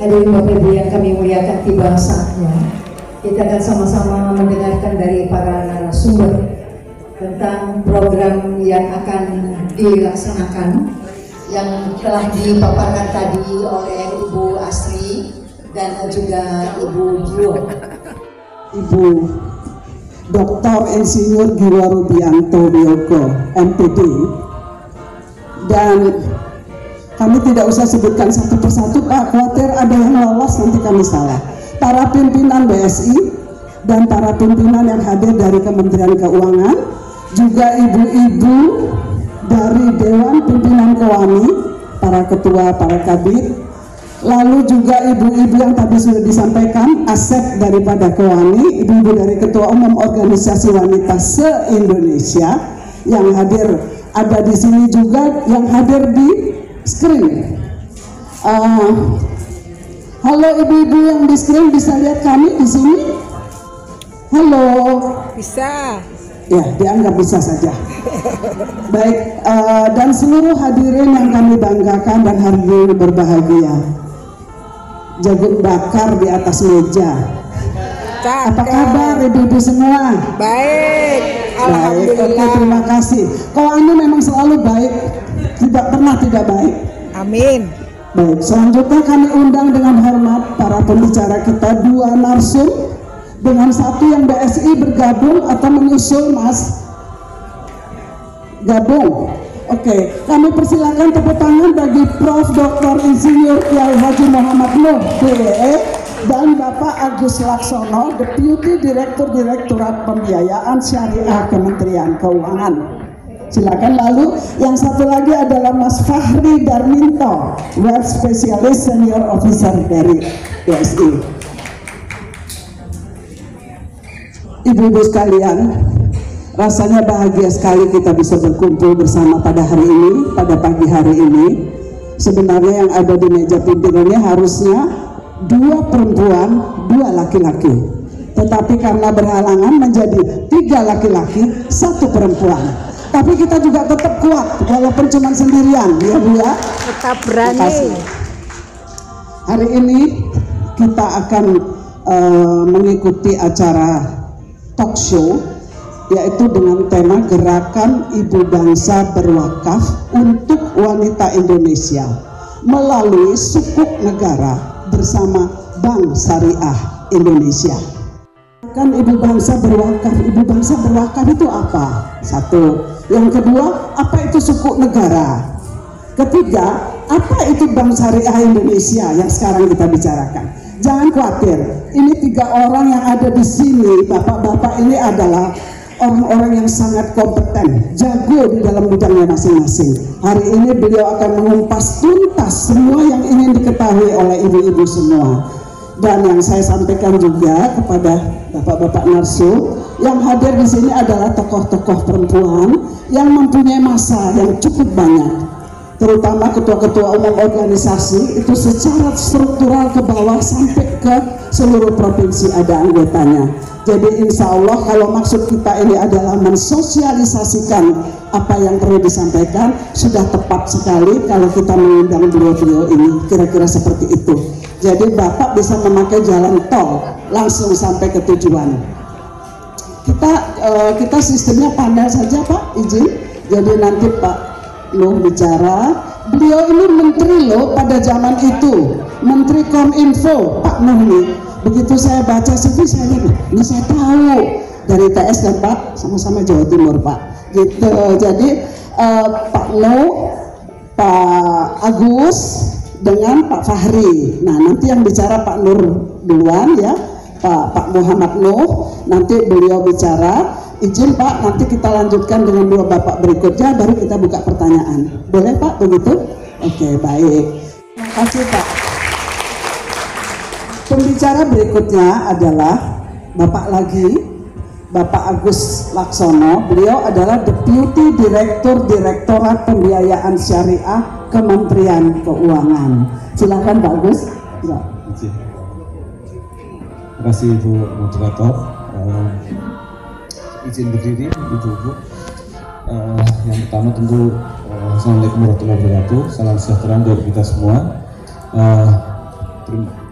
Hadirin Bapak Ibu yang kami muliakan, tiba saatnya kita akan sama-sama mendengarkan dari para narasumber tentang program yang akan dilaksanakan yang telah dipaparkan tadi oleh Ibu Asri dan juga Ibu Gio. Ibu Dr. Insinyur Giwa Rubianto Bioko, MPD, dan kami tidak usah sebutkan satu persatu, Pak, khawatir ada yang lolos nanti kami salah. Para pimpinan BSI dan para pimpinan yang hadir dari Kementerian Keuangan, juga ibu-ibu dari Dewan Pimpinan Kewani, para ketua, para kabit, lalu juga ibu-ibu yang tadi sudah disampaikan, aset daripada Kewani, ibu-ibu dari Ketua Umum Organisasi Wanita se-Indonesia yang hadir ada di sini juga, yang hadir di screen. Halo ibu-ibu yang di screen, bisa lihat kami di sini? Halo. Bisa. Ya, dianggap bisa saja. Baik, dan seluruh hadirin yang kami banggakan dan hari ini berbahagia. Jagung bakar di atas meja. Apa kabar ibu-ibu semua? Baik, alhamdulillah. Baik, oke, terima kasih. Kalau Anda memang selalu baik, tidak pernah tidak baik. Amin. Baik, selanjutnya kami undang dengan hormat para pembicara kita, dua narsum dengan satu yang BSI bergabung atau menyusul, Mas? Gabung. Oke, kami persilakan tepuk tangan bagi Prof. Dr. Insinyur Kiai Haji Muhammad Nuh, DE, dan Bapak Agus Laksono, Deputi Direktur Direktorat Pembiayaan Syariah Kementerian Keuangan. Silakan. Lalu yang satu lagi adalah Mas Fahri Darminto, Wealth Specialist Senior Officer dari BSI. Ibu-ibu sekalian, rasanya bahagia sekali kita bisa berkumpul bersama pada hari ini, pada pagi hari ini. Sebenarnya yang ada di meja pimpinannya harusnya 2 perempuan, 2 laki-laki. Tetapi karena berhalangan menjadi 3 laki-laki, 1 perempuan. Tapi kita juga tetap kuat, walaupun cuma sendirian, ya Bu ya. Tetap berani. Hari ini kita akan mengikuti acara talk show, yaitu dengan tema Gerakan Ibu Bangsa Berwakaf untuk Wanita Indonesia melalui Sukuk Negara bersama Bank Syariah Indonesia. Kan Ibu Bangsa Berwakaf, Ibu Bangsa Berwakaf itu apa? Satu. Yang kedua, apa itu Sukuk Negara? Ketiga, apa itu Bank Syariah Indonesia yang sekarang kita bicarakan? Jangan khawatir, ini 3 orang yang ada di sini, bapak-bapak ini adalah orang-orang yang sangat kompeten, jago di dalam bidangnya masing-masing. Hari ini beliau akan mengumpas tuntas semua yang ingin diketahui oleh ibu-ibu semua. Dan yang saya sampaikan juga kepada bapak-bapak narsum, yang hadir di sini adalah tokoh-tokoh perempuan yang mempunyai masa yang cukup banyak, terutama ketua-ketua umum organisasi itu secara struktural ke bawah sampai ke seluruh provinsi ada anggotanya. Jadi insya Allah kalau maksud kita ini adalah mensosialisasikan apa yang perlu disampaikan, sudah tepat sekali kalau kita mengundang beliau-beliau ini, kira-kira seperti itu. Jadi Bapak bisa memakai jalan tol langsung sampai ke tujuan. Kita sistemnya panel saja Pak, izin. Jadi nanti Pak Nuh bicara. Beliau ini menteri loh pada zaman itu, Menteri Kominfo Pak Nuh nih. Begitu saya baca CV saya lihat, ini saya tahu dari TS dan Pak sama-sama Jawa Timur Pak. Gitu. Jadi Pak Nuh, Pak Agus dengan Pak Fahri. Nah nanti yang bicara Pak Nur duluan ya, Pak Muhammad Nuh, nanti beliau bicara. Izin Pak, nanti kita lanjutkan dengan 2 bapak berikutnya, baru kita buka pertanyaan. Boleh Pak begitu? Oke, baik. Terima kasih Pak. Pembicara berikutnya adalah Bapak Agus Laksono. Beliau adalah Deputi Direktur Direktorat Pembiayaan Syariah Kementerian Keuangan. Silakan Pak Agus. Ya. Terima kasih Ibu Moderator. Izin berdiri Ibu-ibu. Yang pertama tentu Assalamualaikum warahmatullahi wabarakatuh. Salam sejahtera untuk kita semua.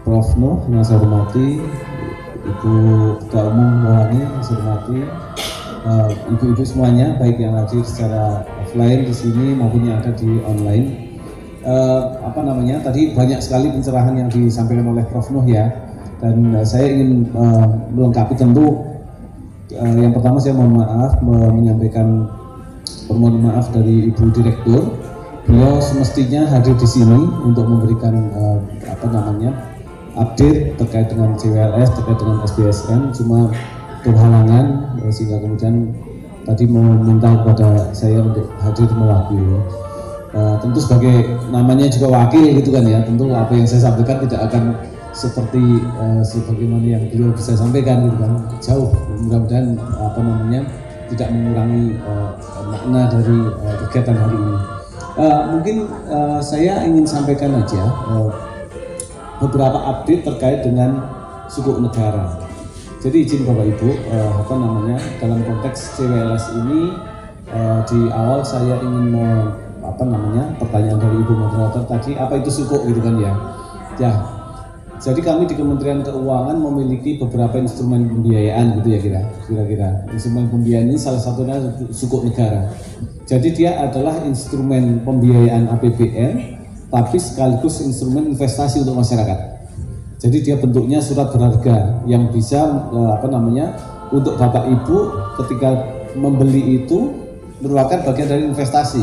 Prof Nuh yang saya hormati, Ibu Ketua Umum Rohani yang saya hormati, ibu-ibu semuanya, baik yang hadir secara offline di sini maupun yang ada di online. Tadi banyak sekali pencerahan yang disampaikan oleh Prof Nuh ya, dan saya ingin melengkapi tentu. Yang pertama saya mohon maaf menyampaikan permohonan maaf dari Ibu Direktur. Beliau semestinya hadir di sini untuk memberikan update terkait dengan CWLS, terkait dengan SBSN, cuma berhalangan sehingga kemudian tadi meminta kepada saya untuk hadir mewakili. Tentu sebagai namanya juga wakil gitu kan ya, tentu apa yang saya sampaikan tidak akan seperti sebagaimana yang beliau bisa sampaikan gitu kan, jauh. Mudah-mudahan tidak mengurangi makna dari kegiatan hari ini. Mungkin saya ingin sampaikan aja beberapa update terkait dengan sukuk negara. Jadi izin Bapak Ibu, dalam konteks CWLS ini di awal saya ingin pertanyaan dari Ibu moderator tadi, apa itu sukuk gitu kan ya. Ya. Jadi kami di Kementerian Keuangan memiliki beberapa instrumen pembiayaan gitu ya kira-kira. Instrumen pembiayaan ini salah satunya sukuk negara. Jadi dia adalah instrumen pembiayaan APBN tapi sekaligus instrumen investasi untuk masyarakat. Jadi dia bentuknya surat berharga yang bisa untuk Bapak Ibu ketika membeli itu merupakan bagian dari investasi.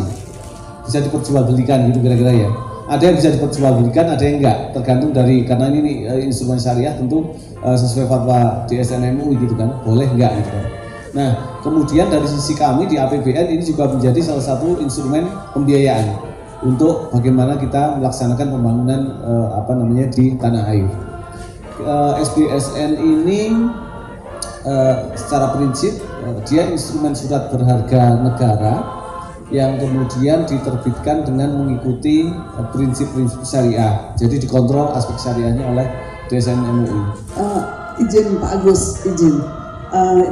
Bisa diperjualbelikan gitu kira-kira ya. Ada yang bisa diperjualbelikan, ada yang enggak, tergantung dari, karena ini instrumen syariah tentu sesuai fatwa DSN MUI gitu kan, boleh enggak gitu kan. Nah, kemudian dari sisi kami di APBN ini juga menjadi salah satu instrumen pembiayaan untuk bagaimana kita melaksanakan pembangunan di tanah air. SBSN ini secara prinsip dia instrumen surat berharga negara yang kemudian diterbitkan dengan mengikuti prinsip-prinsip syariah. Jadi dikontrol aspek syariahnya oleh DSN MUI. Izin Pak Agus, izin.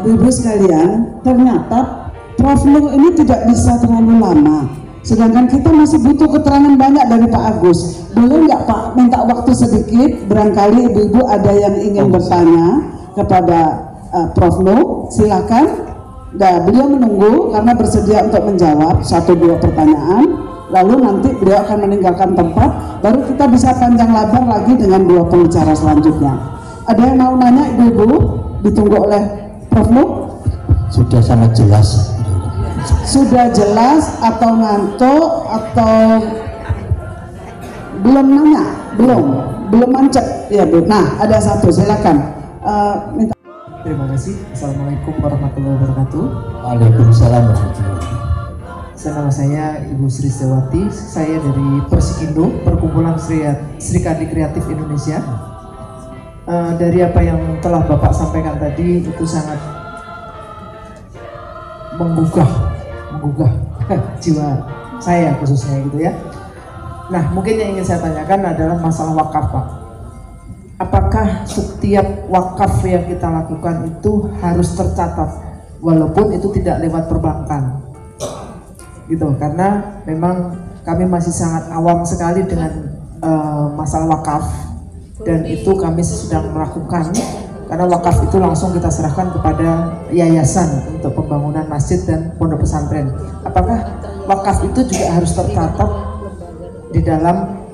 Ibu-ibu sekalian, ternyata Prof Nuh ini tidak bisa terlalu lama. Sedangkan kita masih butuh keterangan banyak dari Pak Agus. Boleh nggak Pak minta waktu sedikit? Barangkali ibu-ibu ada yang ingin bertanya kepada Prof Nuh, silakan. Nah, beliau menunggu karena bersedia untuk menjawab 1-2 pertanyaan. Lalu nanti beliau akan meninggalkan tempat, baru kita bisa panjang lebar lagi dengan 2 pembicara selanjutnya. Ada yang mau nanya ibu-ibu? Ditunggu oleh Prof Nuh? Sudah sangat jelas. Sudah jelas atau ngantuk atau belum nanya? Belum mancet ya Bu. Nah, ada satu, silakan. Minta. Terima kasih. Assalamualaikum warahmatullahi wabarakatuh. Waalaikumsalam warahmatullahi wabarakatuh. Nama saya Ibu Sri Sewati. Saya dari Persikindo, Perkumpulan Serikandi Kreatif Indonesia. Dari apa yang telah Bapak sampaikan tadi itu sangat menggugah jiwa saya khususnya gitu ya. Nah, mungkin yang ingin saya tanyakan adalah masalah wakaf, Pak. Apakah setiap wakaf yang kita lakukan itu harus tercatat walaupun itu tidak lewat perbankan gitu, karena memang kami masih sangat awam sekali dengan masalah wakaf, dan itu kami sedang melakukan karena wakaf itu langsung kita serahkan kepada yayasan untuk pembangunan masjid dan pondok pesantren. Apakah wakaf itu juga harus tercatat di dalam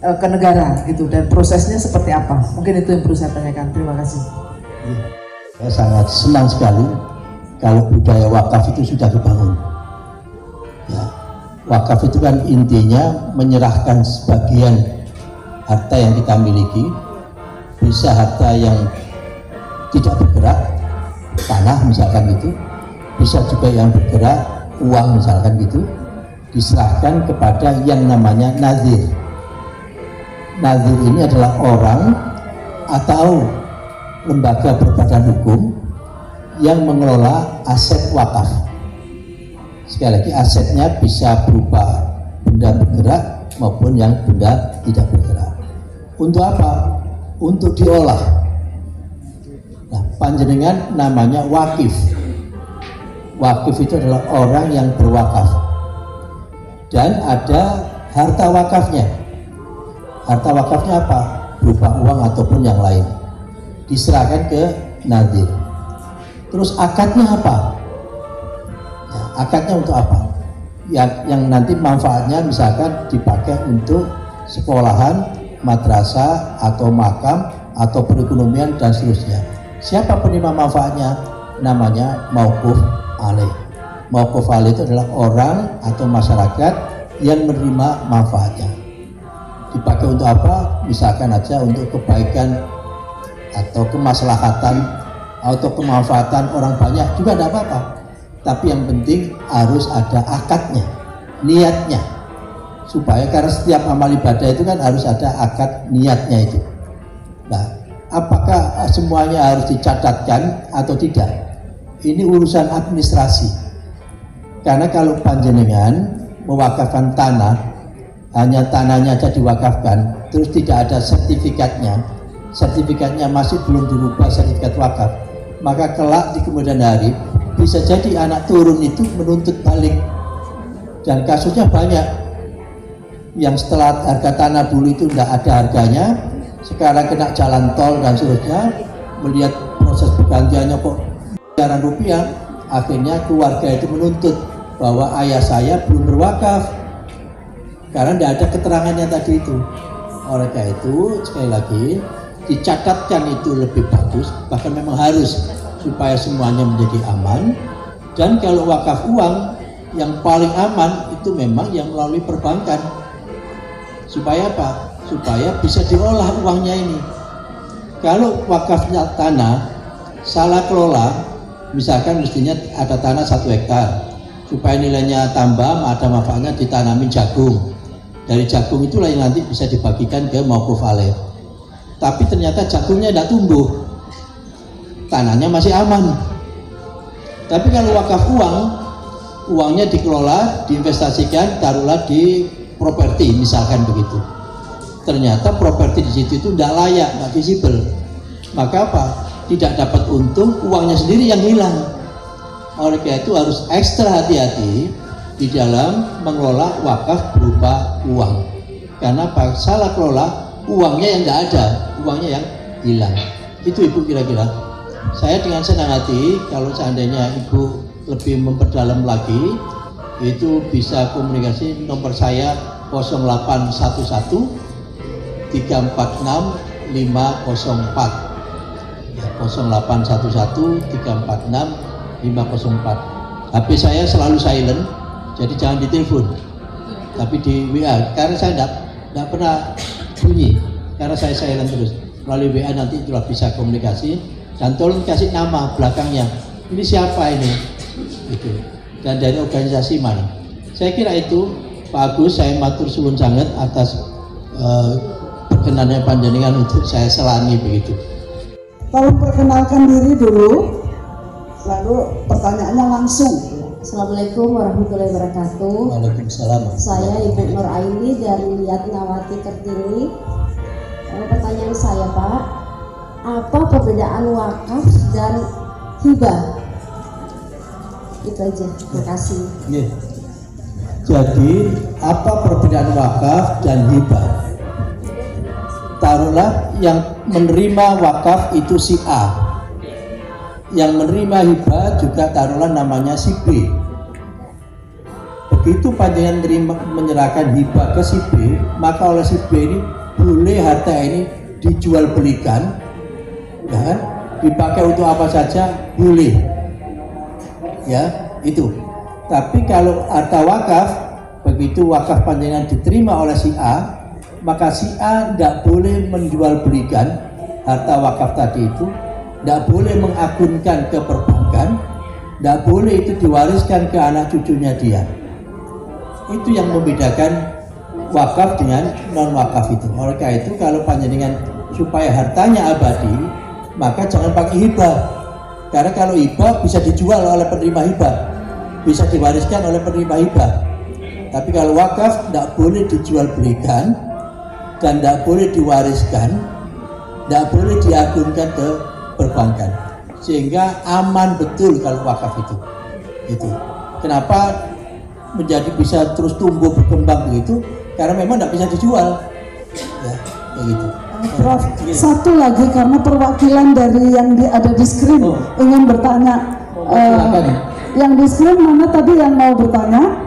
ke negara gitu, dan prosesnya seperti apa? Mungkin itu yang perlu saya tanyakan. Terima kasih. Saya sangat senang sekali kalau budaya wakaf itu sudah dibangun. Ya, wakaf itu kan intinya menyerahkan sebagian harta yang kita miliki, bisa harta yang tidak bergerak, tanah misalkan gitu, bisa juga yang bergerak, uang misalkan gitu, diserahkan kepada yang namanya nazir. Nazir ini adalah orang atau lembaga berbadan hukum yang mengelola aset wakaf. Sekali lagi, asetnya bisa berupa benda bergerak maupun yang benda tidak bergerak. Untuk apa? Untuk diolah. Nah, panjenengan namanya wakif. Wakif itu adalah orang yang berwakaf. Dan ada harta wakafnya. Harta wakafnya apa? Berupa uang ataupun yang lain. Diserahkan ke nadir. Terus akadnya apa? Ya, akadnya untuk apa? Yang nanti manfaatnya misalkan dipakai untuk sekolahan, madrasah, atau makam, atau perekonomian dan seterusnya. Siapa penerima manfaatnya? Namanya mauquf alaih. Mauquf alaih itu adalah orang atau masyarakat yang menerima manfaatnya. Dipakai untuk apa? Misalkan aja untuk kebaikan atau kemaslahatan atau kemanfaatan orang banyak juga tidak apa-apa. Tapi yang penting harus ada akadnya, niatnya. Supaya karena setiap amal ibadah itu kan harus ada akad niatnya itu. Nah, apakah semuanya harus dicatatkan atau tidak? Ini urusan administrasi. Karena kalau panjenengan mewakafkan tanah, hanya tanahnya aja diwakafkan, terus tidak ada sertifikatnya masih belum dirubah sertifikat wakaf, maka kelak di kemudian hari bisa jadi anak turun itu menuntut balik. Dan kasusnya banyak, yang setelah harga tanah dulu itu tidak ada harganya, sekarang kena jalan tol dan seterusnya, melihat proses pergantiannya kok miliaran rupiah, akhirnya keluarga itu menuntut bahwa ayah saya belum berwakaf karena tidak ada keterangannya tadi itu. Oleh karena itu sekali lagi dicatatkan itu lebih bagus, bahkan memang harus, supaya semuanya menjadi aman. Dan kalau wakaf uang yang paling aman itu memang yang melalui perbankan. Supaya apa? Supaya bisa diolah uangnya ini. Kalau wakafnya tanah salah kelola, misalkan mestinya ada tanah 1 hektar, supaya nilainya tambah, ada manfaatnya ditanamin jagung. Dari jagung itulah yang nanti bisa dibagikan ke mauquf alaih. Tapi ternyata jagungnya tidak tumbuh, tanahnya masih aman. Tapi kalau wakaf uang, uangnya dikelola, diinvestasikan, taruhlah di properti misalkan begitu. Ternyata properti di situ itu tidak layak, tidak visible. Maka apa? Tidak dapat untung, uangnya sendiri yang hilang. Oleh karena itu harus ekstra hati-hati di dalam mengelola wakaf berupa uang. Karena apa? Salah kelola, uangnya yang tidak ada, uangnya yang hilang. Itu Ibu kira-kira. Saya dengan senang hati kalau seandainya Ibu lebih memperdalam lagi, itu bisa komunikasi nomor saya 0811 346 504 ya, 0811 346 504. HP saya selalu silent, jadi jangan ditelepon, tapi di WA, karena saya tidak pernah bunyi, karena saya silent terus. Melalui WA nanti telah bisa komunikasi, dan tolong kasih nama belakangnya, ini siapa ini, itu, dan dari organisasi mana. Saya kira itu Pak Agus, saya matur suwun sangat atas perkenannya panjenengan untuk saya selani begitu. Tolong perkenalkan diri dulu, lalu pertanyaannya langsung. Assalamualaikum warahmatullahi wabarakatuh. Waalaikumsalam. Saya Ibu Nur Aini dari Yatnawati Kartini. Pertanyaan saya Pak, apa perbedaan wakaf dan hibah? Itu aja, terima kasih. Jadi apa perbedaan wakaf dan hibah? Taruhlah yang menerima wakaf itu si A, yang menerima hibah juga taruhlah namanya si B. Begitu panjenengan menyerahkan hibah ke si B, maka oleh si B ini boleh harta ini dijual belikan, ya kan? Dipakai untuk apa saja boleh, ya itu. Tapi kalau harta wakaf, begitu wakaf panjenengan diterima oleh si A, maka si A tidak boleh menjual belikan harta wakaf tadi itu, tidak boleh mengakunkan ke perbankan, tidak boleh itu diwariskan ke anak cucunya dia. Itu yang membedakan wakaf dengan non wakaf itu. Oleh karena itu kalau panjenengan supaya hartanya abadi, maka jangan pakai hibah. Karena kalau hibah bisa dijual oleh penerima hibah, bisa diwariskan oleh penerima hibah. Tapi kalau wakaf tidak boleh dijual belikan dan tidak boleh diwariskan, tidak boleh diagunkan ke perbankan, sehingga aman betul kalau wakaf itu. Kenapa menjadi bisa terus tumbuh berkembang begitu? Karena memang tidak bisa dijual, Ya, kayak gitu. Prof, satu lagi karena perwakilan dari yang ada di screen ingin bertanya. Yang di screen mana tadi yang mau bertanya?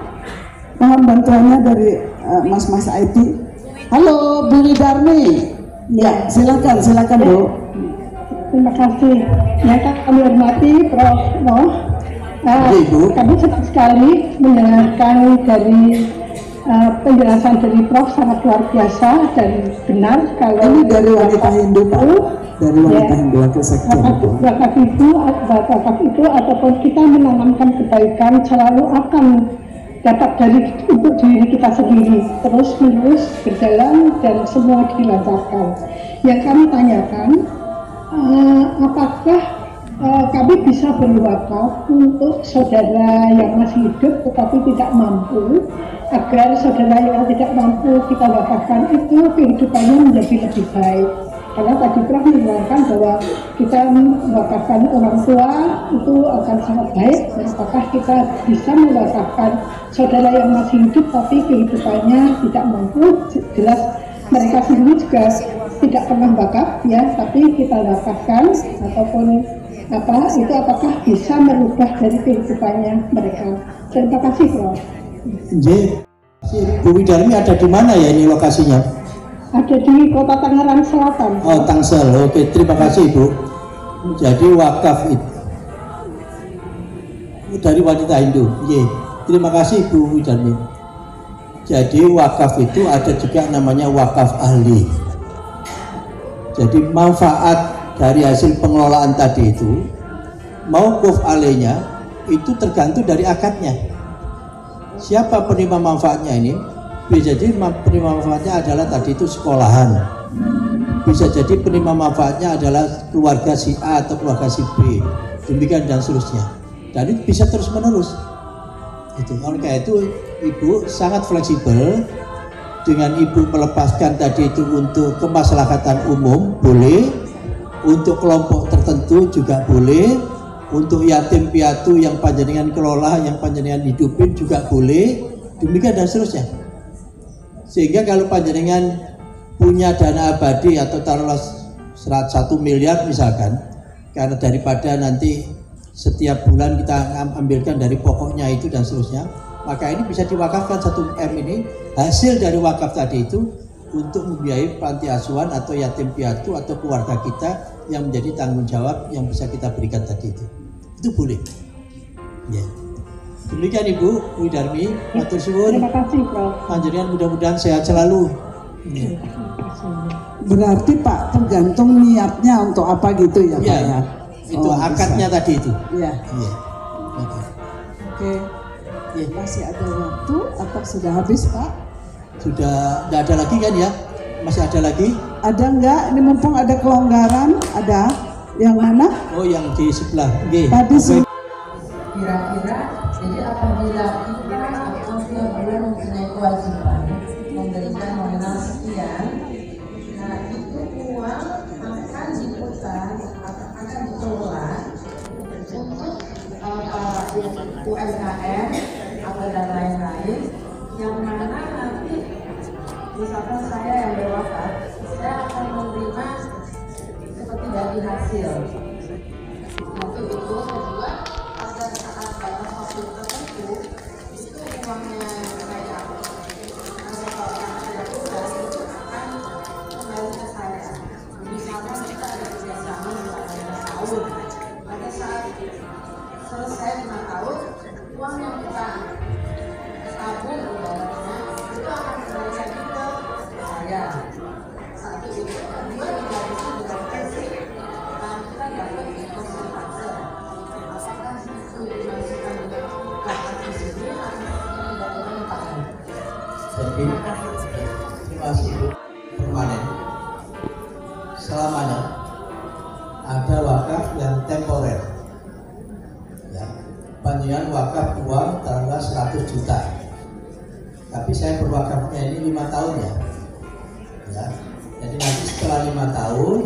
Mohon bantuannya dari Mas IT. Halo, Bu Widarmi. Ya, silakan Bu. Terima kasih. Yang kami hormati Prof. Noh. Kami senang sekali mendengarkan dari penjelasan dari Prof sangat luar biasa dan benar kalau ini dari wanita Hindu Pak, dari wanita Hindu wakil sekjen. Wakaf itu ataupun kita menanamkan kebaikan selalu akan dapat dari untuk diri kita sendiri terus menerus berjalan dan semua dilancarkan. Yang kami tanyakan, apakah kami bisa berwakaf untuk saudara yang masih hidup tetapi tidak mampu, agar saudara yang tidak mampu kita wakafkan itu kehidupannya menjadi lebih baik. Karena tadi Prof menerangkan bahwa kita mewakafkan orang tua itu akan sangat baik, dan apakah kita bisa mewakafkan saudara yang masih hidup tapi kehidupannya tidak mampu, jelas mereka sendiri juga tidak pernah wakaf ya, tapi kita wakafkan ataupun itu apakah bisa merubah dari kehidupannya mereka. Terima kasih Prof. Bu Widarmi ada di mana ya ini lokasinya? Ada di Kota Tangerang Selatan. Oh, Tangsel. Oke, terima kasih Bu. Jadi wakaf itu dari wanita Hindu. Terima kasih Bu Widarmi. Jadi wakaf itu ada juga namanya wakaf ahli. Jadi manfaat dari hasil pengelolaan tadi itu, mauquf alainya itu tergantung dari akadnya. Siapa penerima manfaatnya ini? Bisa jadi penerima manfaatnya adalah tadi itu sekolahan, bisa jadi penerima manfaatnya adalah keluarga si A atau keluarga si B, demikian dan seterusnya, dan itu bisa terus menerus. Itu oleh itu Ibu sangat fleksibel. Dengan Ibu melepaskan tadi itu untuk kemaslahatan umum boleh, untuk kelompok tertentu juga boleh, untuk yatim piatu yang panjenengan kelola, yang panjenengan hidupin juga boleh, demikian dan seterusnya. Sehingga kalau panjenengan punya dana abadi atau taruhlah 1 miliar misalkan, karena daripada nanti setiap bulan kita ambilkan dari pokoknya itu dan seterusnya, maka ini bisa diwakafkan 1 M ini, hasil dari wakaf tadi itu untuk membiayai panti asuhan atau yatim piatu atau keluarga kita yang menjadi tanggung jawab yang bisa kita berikan tadi itu boleh ya. Demikian Ibu Widarmi, matur suwun. Terima kasih Prof. Panjenengan mudah-mudahan sehat selalu ya. Berarti Pak tergantung niatnya untuk apa gitu ya Pak ya? Itu akadnya bisa. Tadi itu ya. Oke. Ya. Masih ada waktu atau sudah habis Pak? Sudah, tidak ada lagi kan ya? Masih ada lagi? Ada enggak? Ini mumpung ada kelonggaran, ada yang mana? Oh, yang di sebelah. Tadi kira-kira, jadi apabila kita akan tiap bulan mempunyai kewajiban memberikan nominal sekian, nah itu uang akan diputar atau akan dikelola untuk UMKM atau dan lain-lain, yang mana nanti misalkan saya yang berwakaf, saya akan menerima seperti dari hasil. Satu itu, kedua, pada saat batas waktu tertentu itu uangnya saya atau kalau yang saya lakukan itu akan kembali ke saya. Misalkan kita ada kerjasama misalnya 5 tahun, pada saat selesai 5 tahun, uang yang kita tabung udaranya itu akan kembali lagi ke saya. Satu itu, kedua juga bisa dikonversi. Kita dapat deposit fase. Apakah itu dimasukkan ke kartu di sini atau tidak diletakkan? Jadi terima kasih Bu. Permanen. Selamanya ada wakaf yang temporer. Ya, panjenengan wakaf uang taruhlah 100 juta. Tapi saya berwakafnya ini 5 tahun ya. Jadi nanti setelah 5 tahun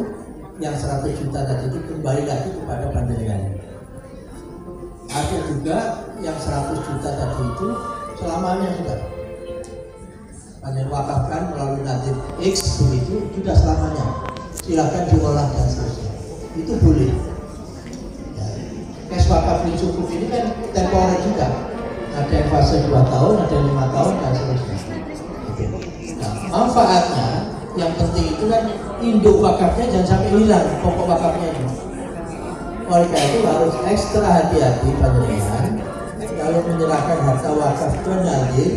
yang 100 juta tadi itu kembali lagi kepada panjenengan. Ada juga yang 100 juta tadi itu selamanya sudah. panjenengan wakafkan melalui nadir X begitu, sudah selamanya. Silakan diolah dan seterusnya. Itu boleh. Ya. Kes wakaf yang cukup ini kan temporer juga. Ada yang fase 2 tahun, ada yang 5 tahun dan seterusnya. Nah, manfaatnya yang penting itu kan induk wakafnya jangan sampai hilang, pokok wakafnya itu. Oleh karena itu harus ekstra hati-hati panjenengan kalau menyerahkan harta wakaf ke nadir,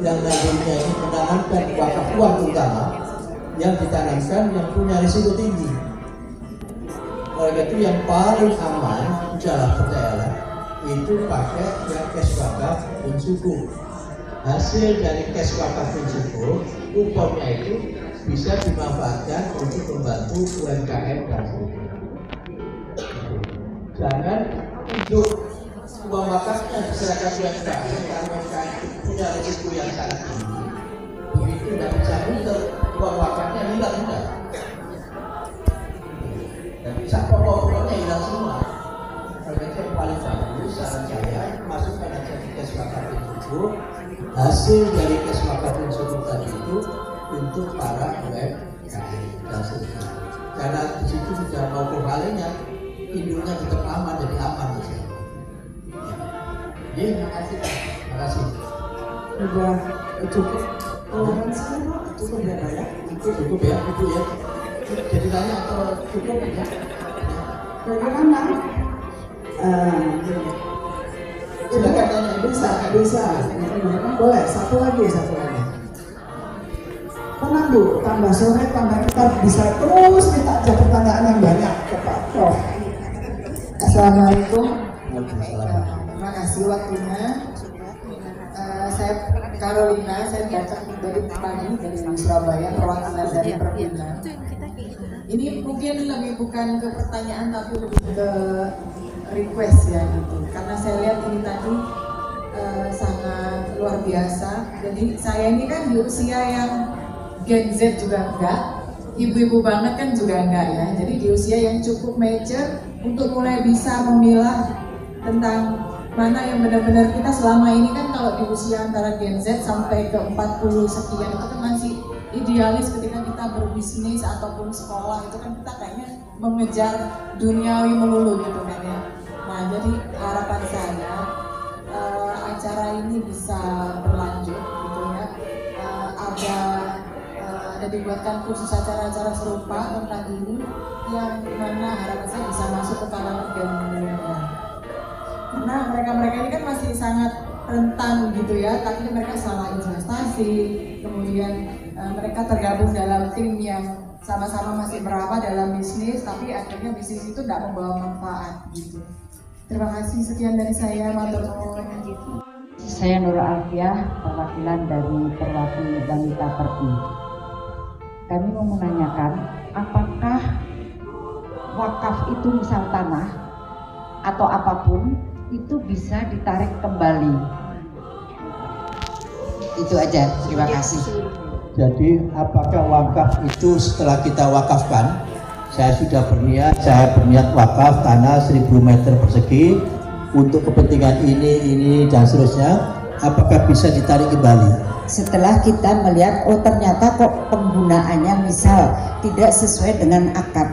yang nadirnya ini menanamkan wakaf uang utama yang ditanamkan yang punya risiko tinggi. Oleh karena itu yang paling aman, udahlah percayalah, itu pakai yang cash wakaf unsuku. Hasil dari cash wakaf unsuku, umpamanya itu bisa dimanfaatkan untuk membantu UMKM dan sebagainya. Jangan untuk uang wakafnya diserahkan UMKM karena UMKM punya risiko yang sangat tinggi. Begitu tidak bisa muter, uang wakafnya hilang sudah. Dan bisa pokok-pokoknya hilang semua. Karena itu yang paling bagus saran saya, masukkan aja di cash wakaf itu. Hasil dari cash wakaf itu tadi itu untuk para UMKM dan sebagainya. Karena di situ sudah mau kembalinya, induknya tetap aman, jadi aman saja. Ya, terima kasih. Terima kasih. Sudah cukup. Cukup ya, Pak ya? Cukup ya, Ibu ya. Jadi tanya atau cukup ya? Bagaimana? Silakan tanya. Bisa. Boleh. Satu lagi. Tenang dulu, tambah sore, tambah kita bisa terus minta pertanyaan yang banyak ke Pak Prof. Assalamualaikum. Terima kasih waktunya. Saya Carolina, saya datang dari pagi dari Surabaya, perwakilan dari Perpina. Ini mungkin lebih bukan ke pertanyaan tapi lebih ke request ya gitu. Karena saya lihat ini tadi sangat luar biasa. Jadi saya ini kan di usia yang Gen Z juga enggak, ibu-ibu banget kan juga enggak ya. Jadi di usia yang cukup mature untuk mulai bisa memilah tentang mana yang benar-benar kita selama ini kan kalau di usia antara Gen Z sampai ke 40 sekian itu kan masih idealis ketika kita berbisnis ataupun sekolah itu kan kita kayaknya mengejar duniawi melulu gitu kan ya. Nah jadi harapan saya acara ini bisa berlanjut gitu ya. Ada dibuatkan khusus acara-acara serupa tentang ini yang mana harapan saya bisa masuk ke kalangan Gen milenial. Karena mereka-mereka ini kan masih sangat rentan gitu ya, tapi mereka salah investasi, kemudian mereka tergabung dalam tim yang sama-sama masih meraba dalam bisnis, tapi akhirnya bisnis itu tidak membawa manfaat gitu. Terima kasih, sekian dari saya, matur nuwun. Saya Nur Alfiah, perwakilan dari Perwakilan Wanita Perpi. Kami mau menanyakan, apakah wakaf itu misal tanah atau apapun itu bisa ditarik kembali? Itu aja, terima kasih. Jadi apakah wakaf itu setelah kita wakafkan, saya sudah berniat wakaf tanah 1000 meter persegi untuk kepentingan ini dan seterusnya, apakah bisa ditarik kembali? Setelah kita melihat, oh ternyata kok penggunaannya misal tidak sesuai dengan akad.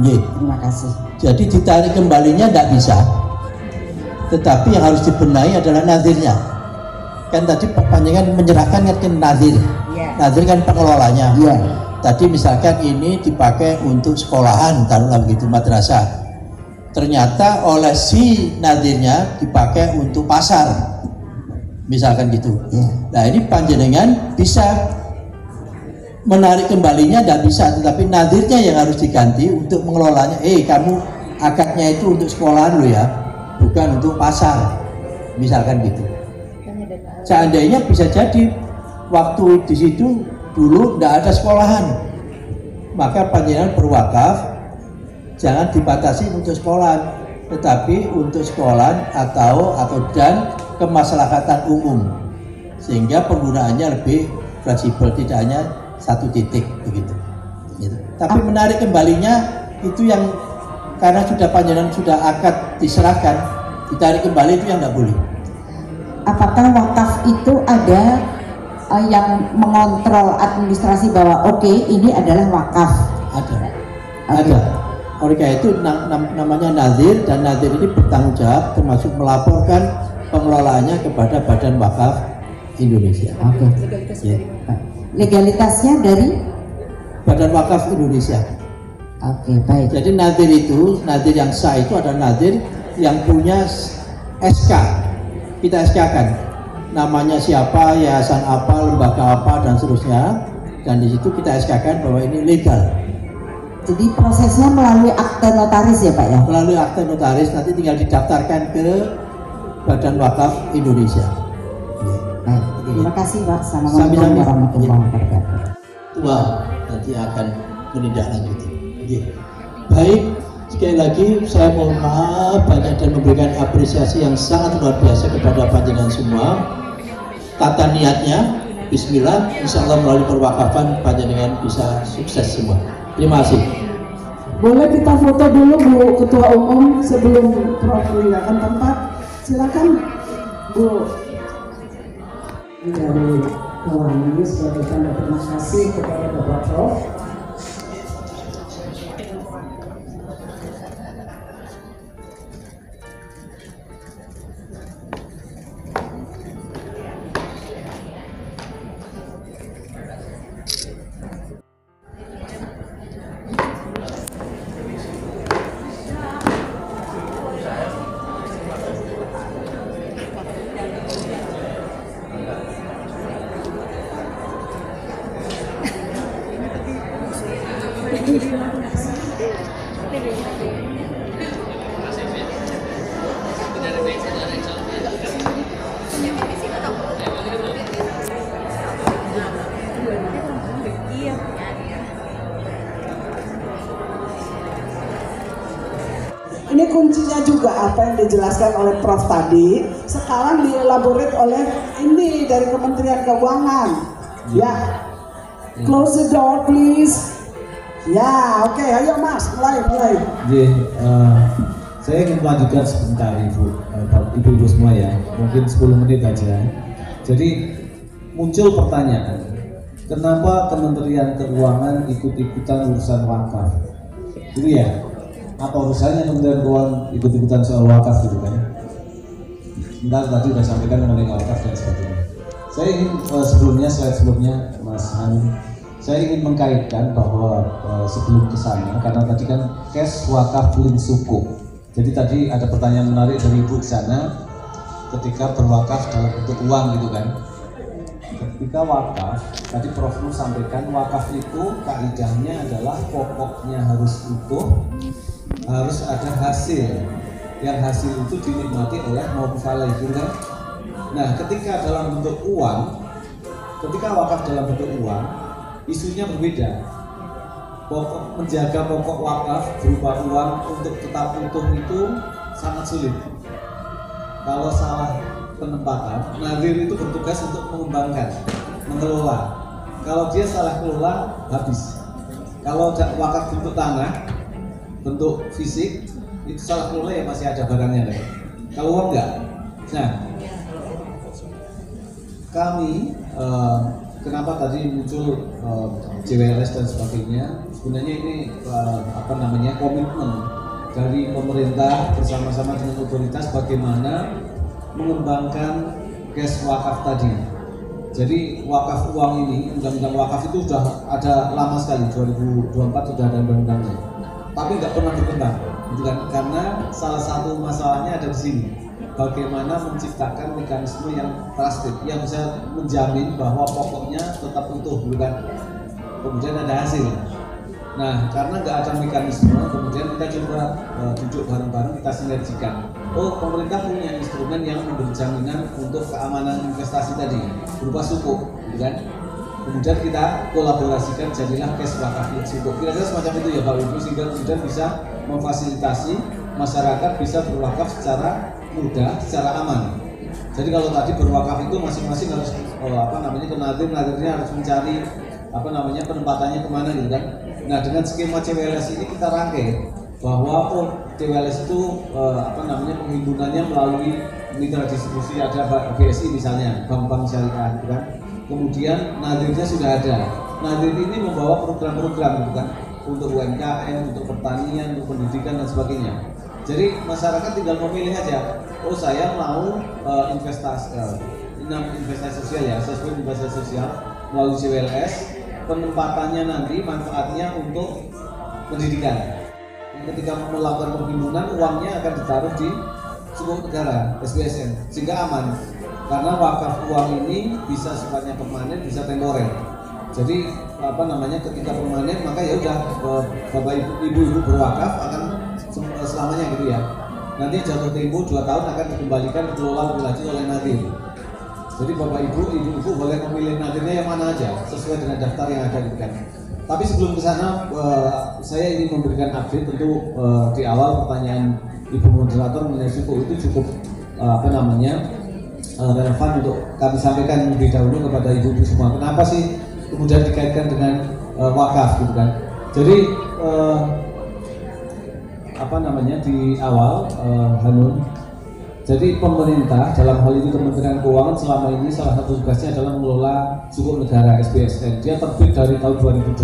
Terima kasih. Jadi ditarik kembalinya tidak bisa, tetapi yang harus dibenahi adalah nadirnya. Kan tadi panjenengan menyerahkan ke nadir. Nadir kan pengelolanya. Tadi misalkan ini dipakai untuk sekolahan, taruhlah begitu, madrasah. Ternyata oleh si nadirnya dipakai untuk pasar, misalkan gitu. Nah ini panjenengan bisa menarik kembalinya, tidak bisa, tetapi nadirnya yang harus diganti untuk mengelolanya. Kamu akadnya itu untuk sekolahan lo ya, bukan untuk pasar, misalkan gitu. Seandainya bisa jadi waktu di situ dulu tidak ada sekolahan, maka panjenengan berwakaf jangan dibatasi untuk sekolahan, tetapi untuk sekolahan atau dan kemaslahatan umum, sehingga penggunaannya lebih fleksibel, tidak hanya satu titik begitu. Tapi menarik kembalinya itu yang karena sudah panjenengan sudah akad diserahkan, ditarik kembali itu yang tidak boleh. Apakah wakaf itu ada yang mengontrol administrasi bahwa oke, ini adalah wakaf? Ada. Oleh karena itu namanya nazir, dan nazir ini bertanggung jawab termasuk melaporkan pengelolaannya kepada Badan Wakaf Indonesia. Oke. Ya. Legalitasnya dari Badan Wakaf Indonesia. Oke, baik. Jadi nazir itu, nazir yang sah itu adalah nazir yang punya SK. Kita SK-kan. Namanya siapa, yayasan apa, lembaga apa, dan seterusnya. Dan di situ kita SK-kan bahwa ini legal. Jadi prosesnya melalui akte notaris ya Pak ya? Melalui akte notaris, nanti tinggal didaftarkan ke Badan Wakaf Indonesia. Baik, terima kasih Pak. Assalamualaikum warahmatullahi wabarakatuh. Tua nanti akan menindaklanjuti. Baik, sekali lagi saya mohon maaf banyak dan memberikan apresiasi yang sangat luar biasa kepada panjenengan semua. Tata niatnya, Bismillah, insya Allah melalui perwakafan panjenengan bisa sukses semua. Terima kasih. Boleh kita foto dulu Bu Ketua Umum sebelum Prof meninggalkan tempat. Silakan Bu. Dari kami sebagai tanda terima kasih kepada Bapak Prof. Ini kuncinya juga apa yang dijelaskan oleh Prof tadi, sekarang dielaborate oleh ini dari Kementerian Keuangan. Ya, close the door please. Ya, oke, ayo Mas, mulai. Saya ingin melanjutkan sebentar Ibu-ibu semua ya, mungkin 10 menit aja. Jadi muncul pertanyaan, kenapa Kementerian Keuangan ikut-ikutan urusan wakaf? Itu ya, apa urusannya Kementerian Keuangan ikut-ikutan soal wakaf gitu kan? Sebentar tadi sudah sampaikan mengenai wakaf dan sebagainya. Saya ingin slide sebelumnya Mas Hanum, saya ingin mengkaitkan bahwa sebelum ke sana, karena tadi kan cash wakaf link suku. Jadi tadi ada pertanyaan menarik dari Ibu di sana, ketika berwakaf dalam bentuk uang gitu kan. Ketika wakaf, tadi Prof Nur sampaikan wakaf itu kaidahnya adalah pokoknya harus utuh, harus ada hasil, yang hasil itu dinikmati oleh maupun gitu kan. Nah, ketika dalam bentuk uang, ketika wakaf dalam bentuk uang, isunya berbeda. Menjaga pokok wakaf berupa uang untuk tetap utuh itu sangat sulit. Kalau salah penempatan, nazir itu bertugas untuk mengembangkan, mengelola. Kalau dia salah kelola, habis. Kalau wakaf bentuk tanah, bentuk fisik, itu salah kelola ya masih ada barangnya kan. Kalau uang enggak. Nah, kami kenapa tadi muncul JWLS dan sebagainya? Sebenarnya ini komitmen dari pemerintah bersama-sama dengan otoritas bagaimana mengembangkan cash wakaf tadi. Jadi wakaf uang ini, undang-undang wakaf itu sudah ada lama sekali, 2024 sudah ada undang-undangnya, tapi nggak pernah berkembang, gitu kan? Karena salah satu masalahnya ada di sini. Bagaimana menciptakan mekanisme yang trusted, yang bisa menjamin bahwa pokoknya tetap utuh, bukan kemudian ada hasil. Nah, karena nggak ada mekanisme, kemudian kita coba duduk bareng-bareng, kita sinergikan. Oh, pemerintah punya instrumen yang memberi jaminan untuk keamanan investasi tadi, berupa sukuk, gitu kan? Kemudian kita kolaborasikan, jadilah cash wakaf sukuk. Kira-kira semacam itu ya Pak Ibu, sehingga kemudian bisa memfasilitasi masyarakat bisa berwakaf secara mudah, secara aman. Jadi kalau tadi berwakaf itu masing-masing harus nadirnya harus mencari penempatannya kemana gitu kan. Nah, dengan skema CWLS ini kita rangkai bahwa CWLS itu penghimpunannya melalui mitra distribusi, ada BSI misalnya, bank-bank syariah gitu kan. kemudian nadirnya sudah ada. Nadir ini membawa program-program kan, untuk UMKM, untuk pertanian, untuk pendidikan dan sebagainya. Jadi masyarakat tinggal memilih aja. Oh, saya mau investasi sosial ya, sesuai investasi sosial melalui CWLS. Penempatannya nanti manfaatnya untuk pendidikan. Ketika melakukan perhimpunan, uangnya akan ditaruh di sukuk negara SBSN sehingga aman. Karena wakaf uang ini bisa sifatnya permanen, bisa temporer. Jadi ketika permanen maka ya udah bapak ibu berwakaf akan selamanya gitu ya. Nanti jatuh tempo 2 tahun akan dikembalikan dikelola lebih lanjut oleh nadir. Jadi bapak ibu boleh memilih nadirnya yang mana aja sesuai dengan daftar yang ada gitu kan. Tapi sebelum ke sana saya ingin memberikan update tentu di awal pertanyaan Ibu moderator mengenai suku itu cukup relevan untuk kami sampaikan lebih dahulu kepada ibu-ibu semua. Kenapa sih kemudian dikaitkan dengan wakaf gitu kan? Jadi di awal Hanun. Jadi pemerintah dalam hal ini Kementerian Keuangan selama ini salah satu tugasnya adalah mengelola sukuk negara SBSN. Dia terbit dari tahun 2008.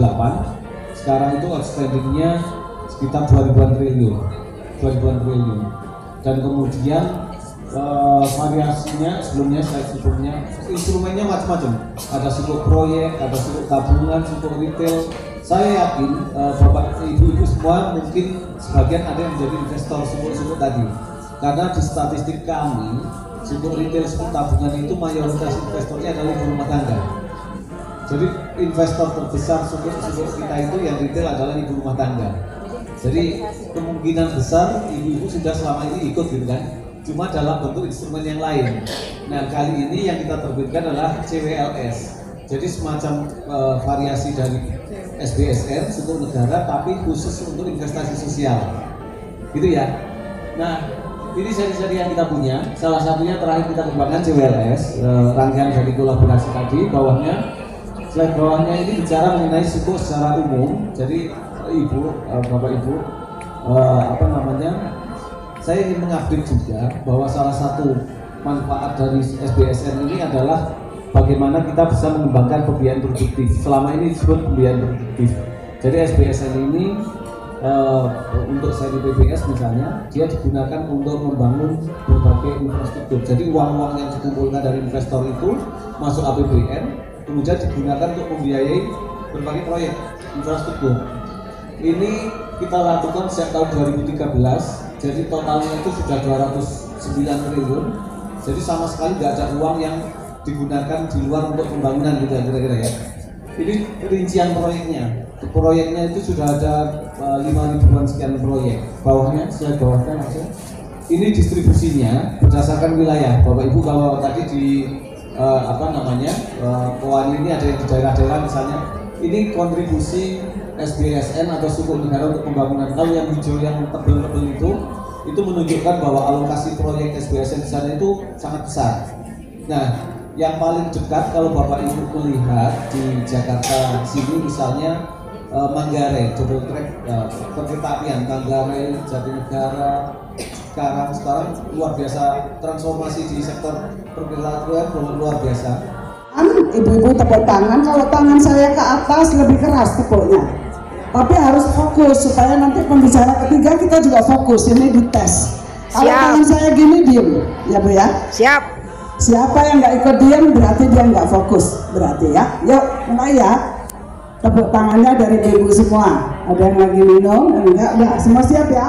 Sekarang itu outstandingnya sekitar 2000-an triliun. Dan kemudian variasinya sebelumnya instrumennya macam-macam. Ada sukuk proyek, ada sukuk tabungan, sukuk retail. Saya yakin bapak ibu semua mungkin sebagian ada yang menjadi investor sukuk tadi. Karena di statistik kami, sukuk retail, sukuk tabungan itu mayoritas investornya adalah ibu rumah tangga. Jadi investor terbesar sukuk kita itu yang retail adalah ibu rumah tangga. Jadi kemungkinan besar ibu-ibu sudah selama ini ikut gitu kan, cuma dalam bentuk instrumen yang lain. Nah kali ini yang kita terbitkan adalah CWLS. Jadi semacam variasi dari SBSN, sukuk negara, tapi khusus untuk investasi sosial. Gitu ya. Nah, ini seri-seri yang kita punya. Salah satunya terakhir kita kembangkan CWLS, rangkaian dari kolaborasi tadi. Slide bawahnya ini bicara mengenai sukuk secara umum. Jadi bapak ibu, saya ingin mengupdate juga bahwa salah satu manfaat dari SBSN ini adalah bagaimana kita bisa mengembangkan pembiayaan produktif. Selama ini disebut pembiayaan produktif. Jadi SBSN ini untuk seri PBS misalnya, dia digunakan untuk membangun berbagai infrastruktur. Jadi uang-uang yang dikumpulkan dari investor itu masuk APBN, kemudian digunakan untuk membiayai berbagai proyek infrastruktur. Ini kita lakukan sejak tahun 2013, jadi totalnya itu sudah 209 triliun. Jadi sama sekali nggak ada uang yang digunakan di luar untuk pembangunan gitu kira-kira ya. Ini rincian proyeknya. Proyeknya itu sudah ada 5.000-an sekian proyek. Slide bawahnya maksudnya. Ini distribusinya berdasarkan wilayah. Bapak Ibu kalau tadi di Keuangan ini ada yang di daerah-daerah misalnya. Ini kontribusi SBSN atau sukuk negara untuk pembangunan. Kalau yang hijau yang tebel-tebel itu menunjukkan bahwa alokasi proyek SBSN di sana itu sangat besar. Nah, yang paling dekat kalau Bapak Ibu melihat di Jakarta sini misalnya Manggarai, double track kereta apian Manggarai, Jatinegara, sekarang luar biasa transformasi di sektor perfilman luar biasa. Ibu-ibu tepuk tangan, kalau tangan saya ke atas lebih keras tepuknya. Tapi harus fokus supaya nanti pembicara ketiga kita juga fokus, ini dites. Kalau tangan saya gini diem, ya Bu ya? Siap. Siapa yang nggak ikut diem berarti dia nggak fokus, berarti ya. Yuk mulai ya. Tepuk tangannya dari ibu semua. Ada yang lagi minum, enggak, udah semua siap ya?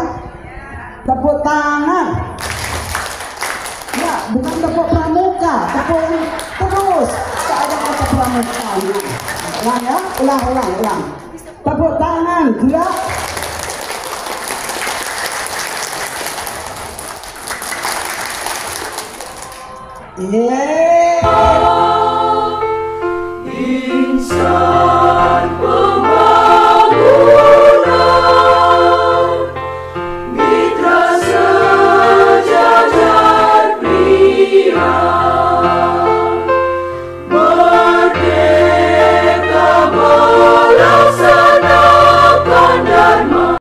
Tepuk tangan. Ya, bukan tepuk pramuka, tepuk terus. Tak ada kata pramuka. Ulang ya, ulang. Tepuk tangan, gerak. Yeah.